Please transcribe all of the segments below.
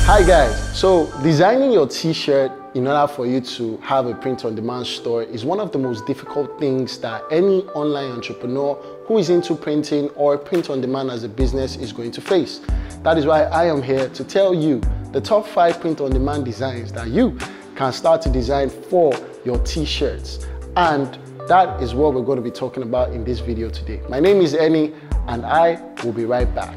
Hi guys, so designing your t-shirt in order for you to have a print-on-demand store is one of the most difficult things that any online entrepreneur who is into printing or print-on-demand as a business is going to face. That is why I am here to tell you the top 5 print-on-demand designs that you can start to design for your t-shirts. And that is what we're going to be talking about in this video today. My name is Enny and I will be right back.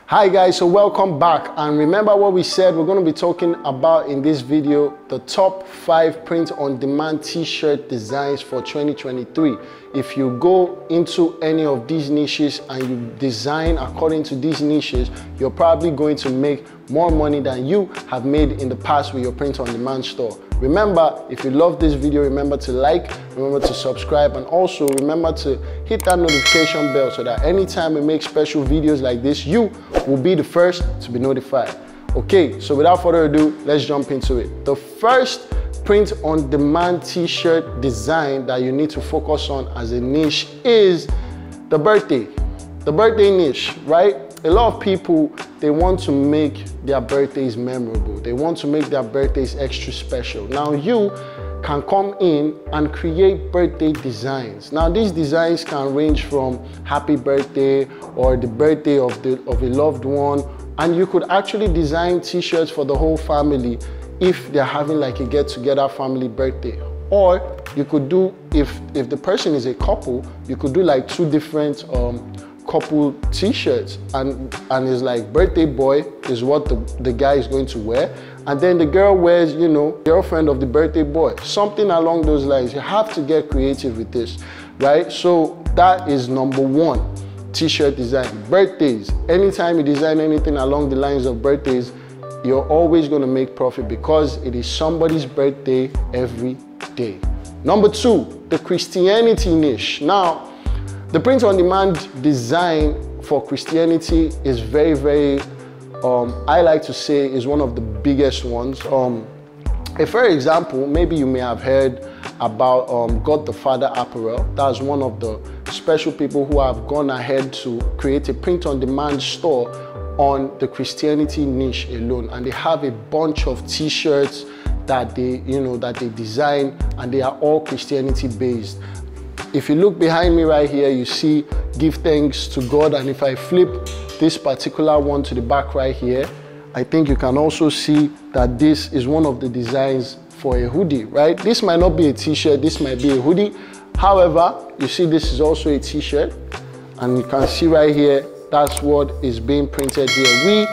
Hi guys, so welcome back, and remember what we said we're going to be talking about in this video, the top 5 print-on-demand t-shirt designs for 2023. If you go into any of these niches and you design according to these niches, you're probably going to make more money than you have made in the past with your print-on-demand store. Remember, if you love this video, remember to like, remember to subscribe, and also remember to hit that notification bell so that anytime we make special videos like this, you will be the first to be notified. Okay, so without further ado, let's jump into it. The first print-on-demand t-shirt design that you need to focus on as a niche is the birthday niche, right? A lot of people, they want to make their birthdays memorable. They want to make their birthdays extra special. Now you can come in and create birthday designs. Now these designs can range from happy birthday or the birthday of a loved one, and you could actually design t-shirts for the whole family if they're having like a get-together family birthday. Or you could do, if the person is a couple, you could do like 2 different couple t-shirts, and it's like birthday boy is what the guy is going to wear, and then the girl wears, you know, girlfriend of the birthday boy, something along those lines. You have to get creative with this, right? So that is number 1 t-shirt design. Birthdays. Anytime you design anything along the lines of birthdays, you're always going to make profit because it is somebody's birthday every day. Number 2, the Christianity niche. Now the print-on-demand design for Christianity is very, I like to say, is one of the biggest ones. For example, maybe you may have heard about God the Father Apparel. That's one of the special people who have gone ahead to create a print-on-demand store on the Christianity niche alone, and they have a bunch of t-shirts that they design, and they are all Christianity based. If you look behind me right here, you see give thanks to God, and if I flip this particular one to the back right here, I think you can also see that this is one of the designs for a hoodie, right? This might not be a t-shirt, this might be a hoodie. However, you see this is also a t-shirt, and you can see right here, that's what is being printed here. We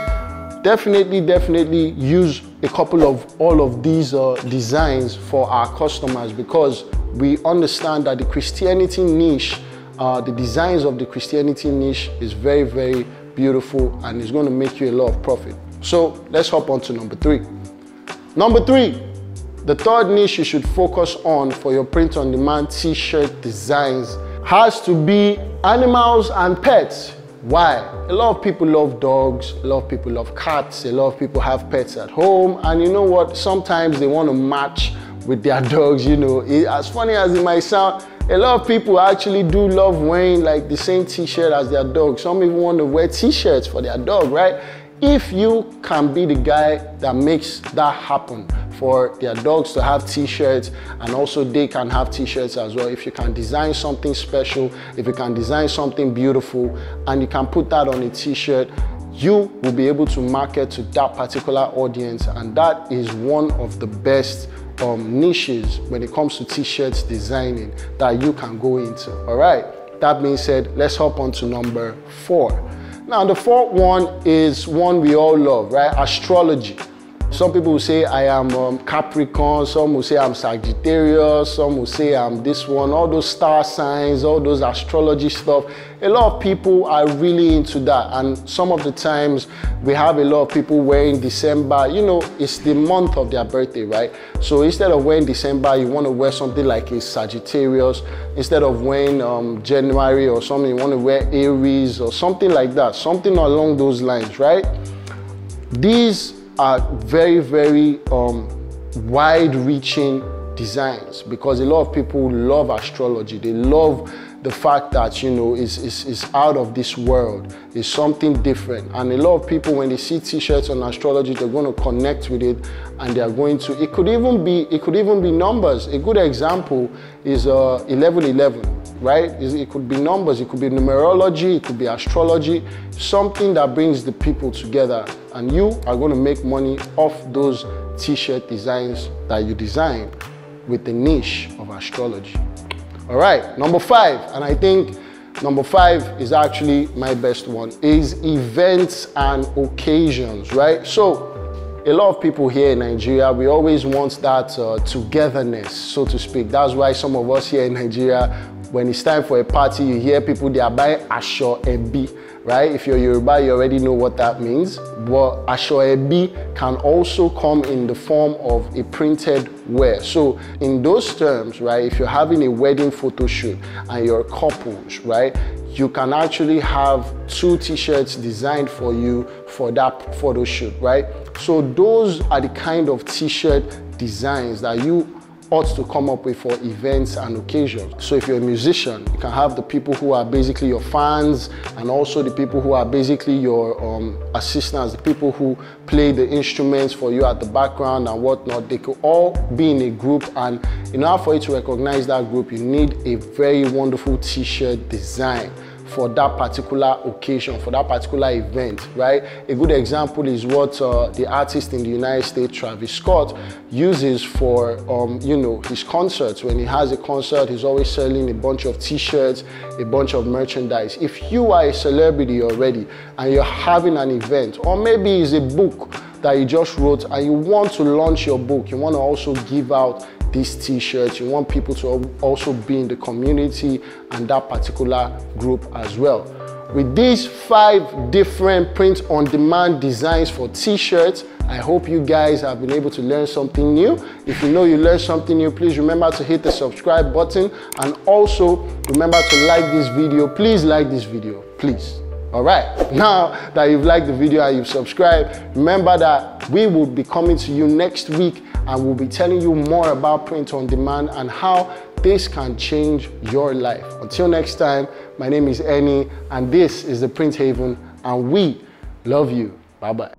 definitely use a couple of all of these designs for our customers because we understand that the Christianity niche, the designs of the Christianity niche is very beautiful, and it's going to make you a lot of profit. So let's hop on to number 3. Number 3, the third niche you should focus on for your print-on-demand t-shirt designs has to be animals and pets. Why? A lot of people love dogs, a lot of people love cats, a lot of people have pets at home, and you know what? Sometimes they want to match with their dogs, you know. As funny as it might sound, a lot of people actually do love wearing like the same t-shirt as their dog. Some even want to wear t-shirts for their dog, right? If you can be the guy that makes that happen for their dogs to have t-shirts, and also they can have t-shirts as well, if you can design something special, if you can design something beautiful, and you can put that on a t-shirt, you will be able to market to that particular audience, and that is one of the best niches when it comes to t-shirts designing that you can go into. All right, that being said, let's hop on to number 4. Now the 4th one is one we all love, right? Astrology. Some people will say I am Capricorn, some will say I'm Sagittarius, some will say I'm this one, all those star signs, all those astrology stuff. A lot of people are really into that, and some of the times we have a lot of people wearing December. You know, it's the month of their birthday, right? So instead of wearing December, you want to wear something like a Sagittarius. Instead of wearing January or something, you want to wear Aries or something like that, something along those lines, right? These are very, very wide-reaching designs, because a lot of people love astrology. They love the fact that, you know, it's out of this world. It's something different. And a lot of people, when they see t-shirts on astrology, they're going to connect with it, and they're going to, it could even be numbers. A good example is 1111, right? It could be numbers, it could be numerology, it could be astrology, something that brings the people together, and you are going to make money off those t-shirt designs that you design with the niche of astrology. All right, number 5, and I think number 5 is actually my best one, is events and occasions, right? So a lot of people here in Nigeria, we always want that togetherness, so to speak. That's why some of us here in Nigeria, when it's time for a party, you hear people, they are buying Asho Ebi, right? If you're Yoruba, you already know what that means. But Asho Ebi can also come in the form of a printed wear. So in those terms, right, if you're having a wedding photo shoot and you're couples, right, you can actually have 2 t-shirts designed for you for that photo shoot, right? So those are the kind of t-shirt designs that you ought to come up with for events and occasions. So if you're a musician, you can have the people who are basically your fans, and also the people who are basically your assistants, the people who play the instruments for you at the background and whatnot. They could all be in a group, and in order for you to recognize that group, you need a very wonderful t-shirt design for that particular occasion, for that particular event, right? A good example is what the artist in the United States, Travis Scott, uses for you know, his concerts. When he has a concert, he's always selling a bunch of t-shirts, a bunch of merchandise. If you are a celebrity already and you're having an event, or maybe it's a book that you just wrote and you want to launch your book, you want to also give out these t-shirts, you want people to also be in the community and that particular group as well. With these 5 different print-on-demand designs for t-shirts, I hope you guys have been able to learn something new. If you know you learned something new, please remember to hit the subscribe button, and also remember to like this video. Please like this video, please. All right, now that you've liked the video and you've subscribed, remember that we will be coming to you next week, and we'll be telling you more about print on demand and how this can change your life. Until next time, my name is Enny, and this is the Print Haven, and we love you. Bye-bye.